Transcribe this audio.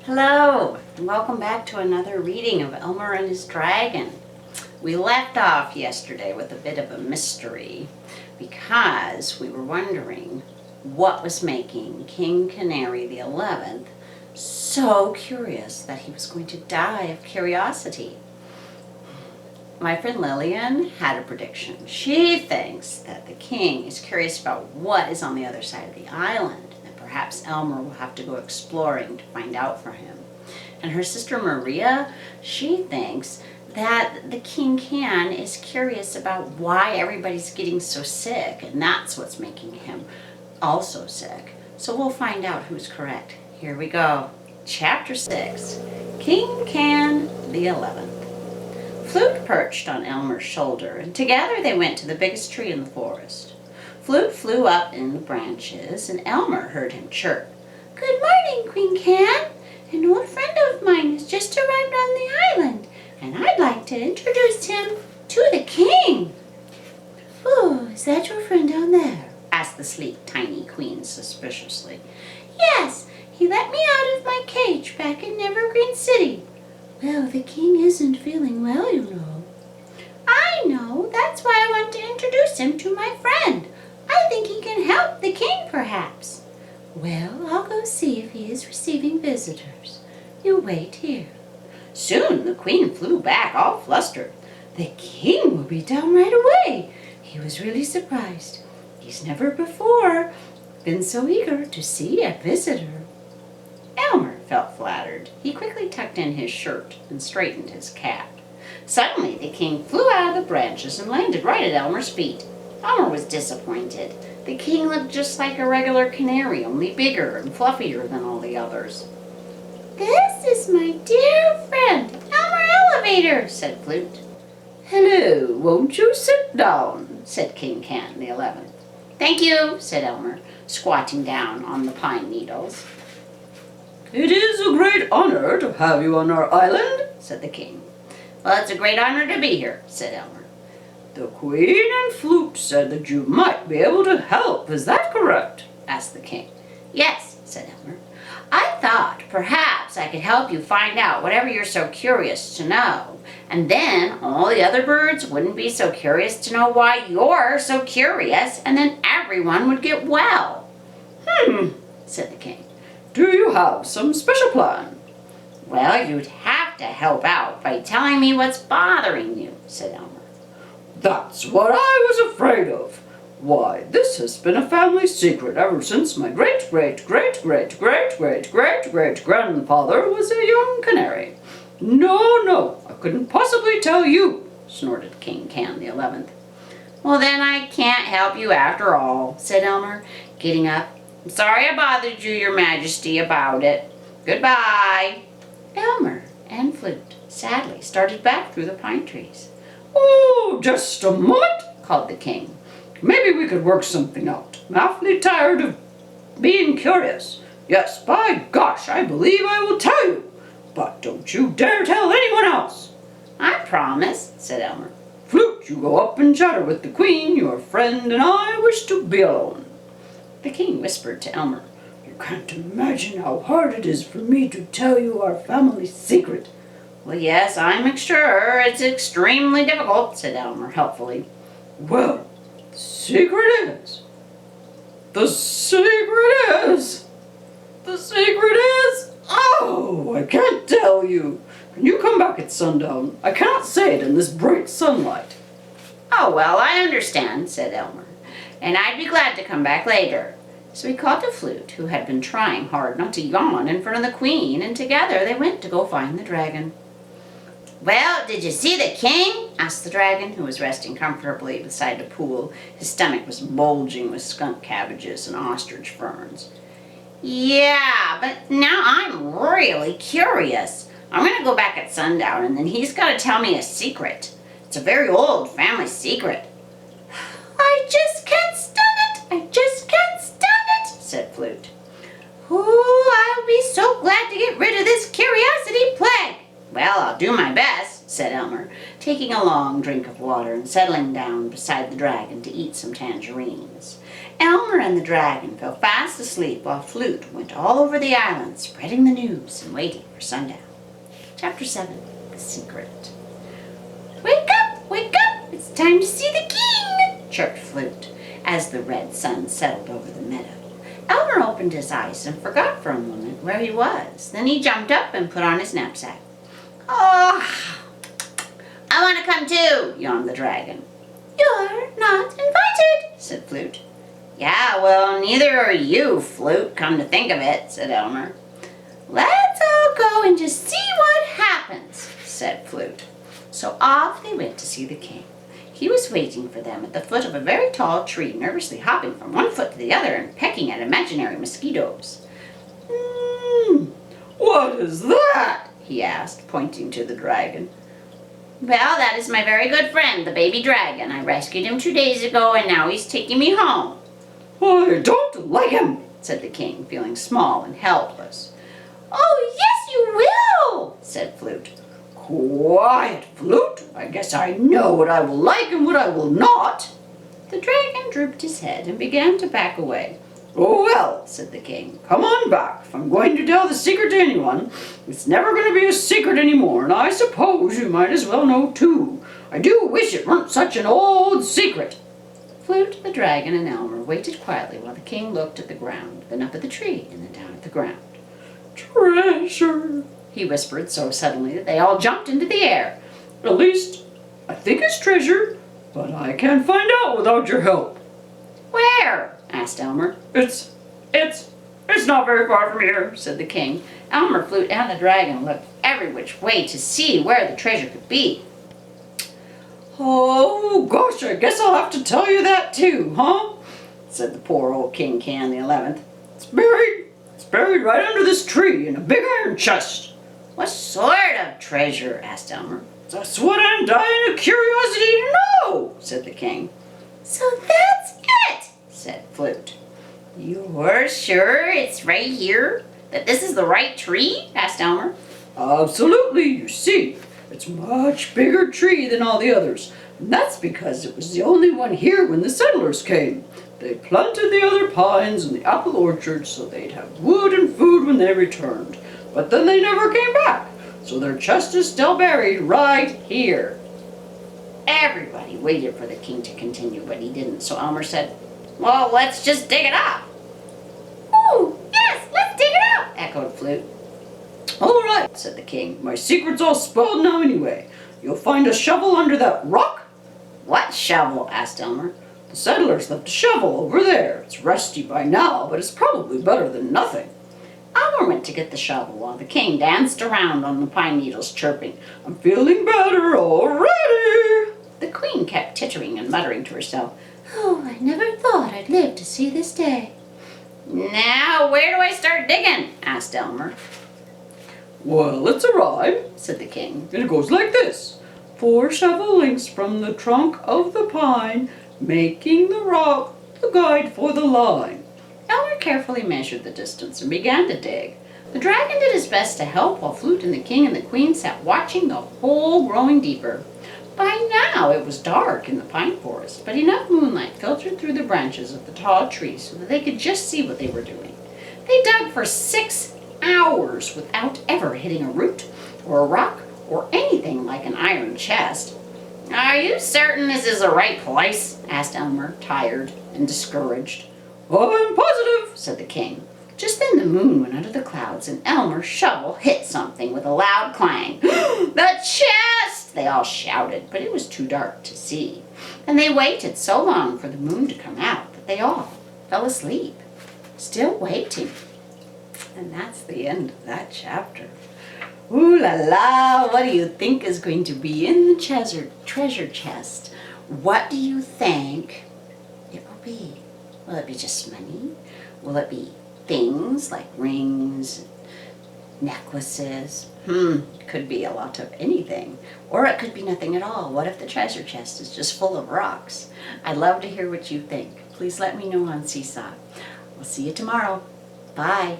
Hello, and welcome back to another reading of Elmer and his Dragon. We left off yesterday with a bit of a mystery because we were wondering what was making King Canary the 11th so curious that he was going to die of curiosity. My friend Lillian had a prediction. She thinks that the king is curious about what is on the other side of the island, and perhaps Elmer will have to go exploring to find out for him. And her sister Maria, she thinks that the King Can is curious about why everybody's getting so sick, and that's what's making him also sick. So we'll find out who's correct. Here we go. Chapter 6, King Can the 11th. Flute perched on Elmer's shoulder, and together they went to the biggest tree in the forest. Flute flew up in the branches, and Elmer heard him chirp. "Good morning, Queen Can. An old friend of mine has just arrived on the island, and I'd like to introduce him to the king." "Oh, is that your friend down there?" asked the sleek, tiny queen suspiciously. "Yes, he let me out of my cage back in Evergreen City." "Well, the king isn't feeling well, you know." "I know. That's why I want to introduce him to my friend. I think he can help the king, perhaps." "Well, I'll go see if he is receiving visitors. You wait here." Soon the queen flew back, all flustered. "The king will be down right away." He was really surprised. He's never before been so eager to see a visitor. Elmer felt flattered. He quickly tucked in his shirt and straightened his cap. Suddenly the king flew out of the branches and landed right at Elmer's feet. Elmer was disappointed. The king looked just like a regular canary, only bigger and fluffier than all the others. "This is my dear friend, Elmer Elevator," said Flute. "Hello, won't you sit down?" said King Can the 11th. "Thank you," said Elmer, squatting down on the pine needles. "It is a great honor to have you on our island," said the king. "Well, it's a great honor to be here," said Elmer. "The queen and Flute said that you might be able to help. Is that correct?" asked the king. "Yes," said Elmer. "I thought perhaps I could help you find out whatever you're so curious to know. And then all the other birds wouldn't be so curious to know why you're so curious, and then everyone would get well." Said the king. "Do you have some special plan?" "Well, you'd have to help out by telling me what's bothering you," said Elmer. "That's what I was afraid of. Why, this has been a family secret ever since my great-great-great-great-great-great-great-great-grandfather was a young canary. No, I couldn't possibly tell you," snorted King Can the 11th. "Well, then I can't help you after all," said Elmer, getting up. "I'm sorry I bothered you, your majesty, about it. Goodbye." Elmer and Flute sadly started back through the pine trees. "Oh, just a moment," called the king. "Maybe we could work something out. I'm awfully tired of being curious. Yes, by gosh, I believe I will tell you. But don't you dare tell anyone else." "I promise," said Elmer. "Flute, you go up and chatter with the queen, your friend, and I wish to be alone." The king whispered to Elmer, "You can't imagine how hard it is for me to tell you our family secret." "Well, yes, I'm sure it's extremely difficult," said Elmer helpfully. "Well, the secret is, oh, I can't tell you. Can you come back at sundown? I cannot say it in this bright sunlight." "Oh, well, I understand," said Elmer, "and I'd be glad to come back later." So he called to Flute, who had been trying hard not to yawn in front of the queen, and together they went to go find the dragon. "Well, did you see the king?" asked the dragon, who was resting comfortably beside a pool. His stomach was bulging with skunk cabbages and ostrich ferns. "Yeah, but now I'm really curious. I'm going to go back at sundown, and then he's got to tell me a secret. It's a very old family secret." "I just can't stand it. I just can't stand it," said Flute. "Oh, I'll be so glad to get rid of this curiosity plague." "Well, I'll do my best," said Elmer, taking a long drink of water and settling down beside the dragon to eat some tangerines. Elmer and the dragon fell fast asleep while Flute went all over the island spreading the news and waiting for sundown. Chapter 7, The Secret. Wake up! Wake up! It's time to see the king! Chirped Flute as the red sun settled over the meadow. Elmer opened his eyes and forgot for a moment where he was. Then he jumped up and put on his knapsack. Oh, I want to come too, yawned the dragon. You're not invited, said Flute. Yeah, well, neither are you, Flute, come to think of it, said Elmer. Let's all go and just see what happens, said Flute. So off they went to see the king. He was waiting for them at the foot of a very tall tree, nervously hopping from one foot to the other and pecking at imaginary mosquitoes. What is that? He asked, pointing to the dragon. Well, that is my very good friend, the baby dragon. I rescued him 2 days ago, and now he's taking me home. I don't like him, said the king, feeling small and helpless. Oh, yes, you will, said Flute. Quiet, Flute. I guess I know what I will like and what I will not. The dragon drooped his head and began to back away. Oh, well, said the king. Come on back. If I'm going to tell the secret to anyone, it's never going to be a secret anymore, and I suppose you might as well know, too. I do wish it weren't such an old secret. Flute, the dragon, and Elmer waited quietly while the king looked at the ground, then up at the tree, and then down at the ground. Treasure, he whispered so suddenly that they all jumped into the air. At least, I think it's treasure, but I can't find out without your help. Where? Asked Elmer. It's not very far from here, said the king. Elmer, Flute, and the dragon looked every which way to see where the treasure could be. Oh, gosh, I guess I'll have to tell you that too, huh? Said the poor old King Can the 11th. It's buried right under this tree in a big iron chest. What sort of treasure? Asked Elmer. That's what I'm dying of curiosity to know, said the king. So that's it, said Flute. You're sure it's right here? That this is the right tree? Asked Elmer. Absolutely, you see. It's a much bigger tree than all the others, and that's because it was the only one here when the settlers came. They planted the other pines in the apple orchard so they'd have wood and food when they returned, but then they never came back, so their chest is still buried right here. Everybody waited for the king to continue, but he didn't, so Elmer said, well, let's just dig it up. Oh, yes, let's dig it up, echoed Flute. All right, said the king. My secret's all spoiled now anyway. You'll find a shovel under that rock. What shovel? Asked Elmer. The settlers left a shovel over there. It's rusty by now, but it's probably better than nothing. Elmer went to get the shovel while the king danced around on the pine needles, chirping, I'm feeling better already. The queen kept tittering and muttering to herself, oh, I never thought I'd live to see this day. Now, where do I start digging? Asked Elmer. Well, it's a rhyme, said the king. And it goes like this. 4 shovel lengths from the trunk of the pine, making the rock the guide for the line. Elmer carefully measured the distance and began to dig. The dragon did his best to help while Flute and the king and the queen sat watching the hole growing deeper. By now it was dark in the pine forest, but enough moonlight filtered through the branches of the tall trees so that they could just see what they were doing. They dug for 6 hours without ever hitting a root or a rock or anything like an iron chest. Are you certain this is the right place? Asked Elmer, tired and discouraged. I'm positive, said the king. Just then the moon went under the clouds and Elmer's shovel hit something with a loud clang. The chest! They all shouted, but it was too dark to see. And they waited so long for the moon to come out that they all fell asleep, still waiting. And that's the end of that chapter. Ooh la la, what do you think is going to be in the treasure chest? What do you think it will be? Will it be just money? Will it be things like rings, necklaces? Could be a lot of anything. Or it could be nothing at all. What if the treasure chest is just full of rocks? I'd love to hear what you think. Please let me know on Seesaw. We'll see you tomorrow. Bye.